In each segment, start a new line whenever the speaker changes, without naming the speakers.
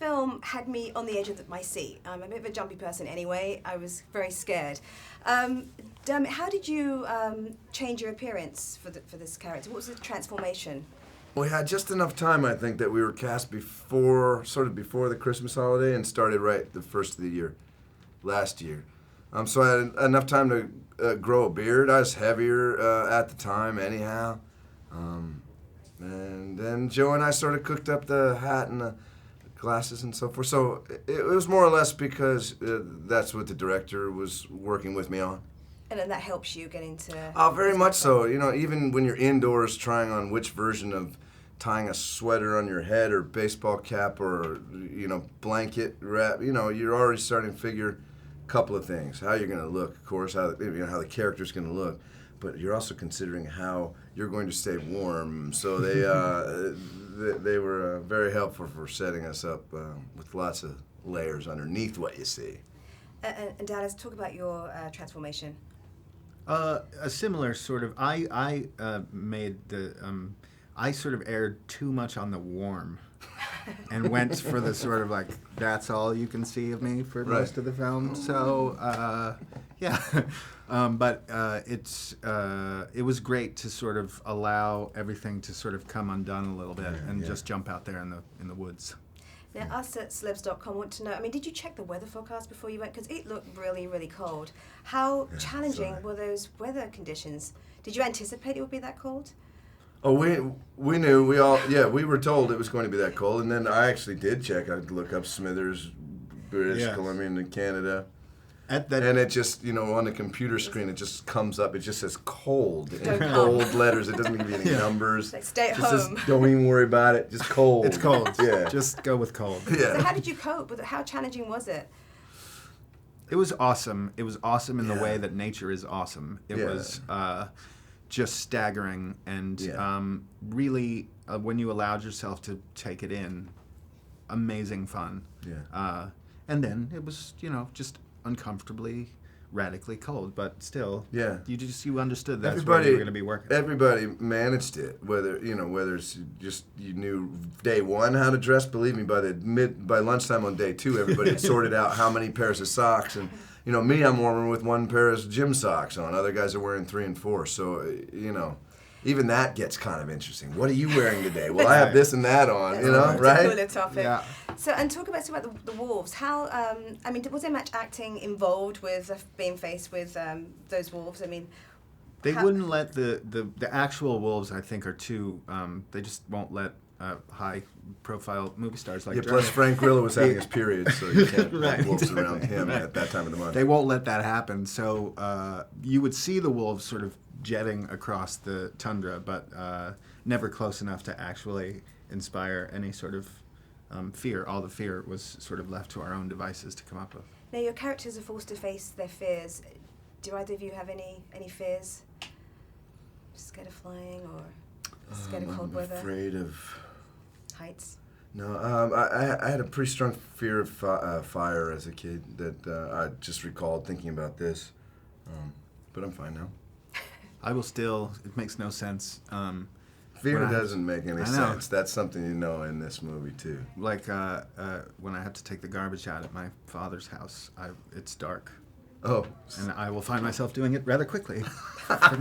film had me on the edge of my seat. I'm a bit of a jumpy person anyway. I was very scared. Dermot, how did you change your appearance for this character? What was the transformation?
We had just enough time, I think, that we were cast before the Christmas holiday and started right the first of the year, last year. So I had enough time to grow a beard. I was heavier at the time anyhow. And then Joe and I sort of cooked up the hat and the glasses and so forth. So it was more or less because that's what the director was working with me on.
And then that helps you get into...
Oh, very much so. You know, even when you're indoors trying on which version of tying a sweater on your head or baseball cap or, you know, blanket wrap, you know, you're already starting to figure a couple of things. How you're going to look, of course, how the character's going to look. But you're also considering how you're going to stay warm. So they were very helpful for setting us up with lots of layers underneath what you see.
And Dad, let's talk about your transformation.
A similar sort of. I made the. I sort of aired too much on the warm, and went for the sort of like that's all you can see of me for most of the film. So yeah, but it was great to sort of allow everything to sort of come undone a little bit and just jump out there in the woods.
Now, us at CELEBS.com want to know, I mean, did you check the weather forecast before you went? Because it looked really, really cold. How challenging were those weather conditions? Did you anticipate it would be that cold?
Oh, we knew. We were told it was going to be that cold. And then I actually did check. I'd look up Smithers, British Columbia, and Canada. And it just, you know, on the computer screen, it just comes up. It just says cold in bold letters. It doesn't give you any numbers.
Like, stay at
home.
Just
don't even worry about it. Just cold.
It's cold.
Yeah.
Just go with cold.
Yeah.
So how did you cope with it? How challenging was it?
It was awesome. It was awesome in the way that nature is awesome. It was just staggering and really, when you allowed yourself to take it in, amazing fun.
Yeah.
And then it was, you know, just uncomfortably, radically cold, but still, you understood that's where you were going to be working.
Everybody managed it. Whether it's just you knew day one how to dress. Believe me, by lunchtime on day two, everybody had sorted out how many pairs of socks. And you know, me, I'm warming with one pair of gym socks on. Other guys are wearing 3 and 4. So you know. Even that gets kind of interesting. What are you wearing today? Well, I have this and that on, you know, right?
Cooler topic. Yeah. So, and talk about the wolves. How, I mean, was there much acting involved with being faced with those wolves? I mean,
they wouldn't let the actual wolves. I think are too. They just won't let high-profile movie stars like.
Yeah. Plus, Frank Grillo was having his period, so you can't have wolves around him at that time of the month.
They won't let that happen. So you would see the wolves sort of jetting across the tundra, but never close enough to actually inspire any sort of fear. All the fear was sort of left to our own devices to come up with.
Now, your characters are forced to face their fears. Do either of you have any fears? Scared of flying or scared of cold weather?
I'm afraid of
heights.
No, I had a pretty strong fear of fire as a kid that I just recalled thinking about this, but I'm fine now.
I will still. It makes no sense.
Fear doesn't make any sense. That's something you know in this movie too.
Like when I have to take the garbage out at my father's house, it's dark.
Oh.
And I will find myself doing it rather quickly. I'm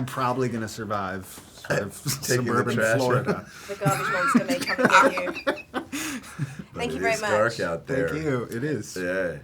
probably going to survive sort of suburban Florida.
The garbage monster may come and get you. Thank you very much.
It's dark out there.
Thank you. It is.
Yeah.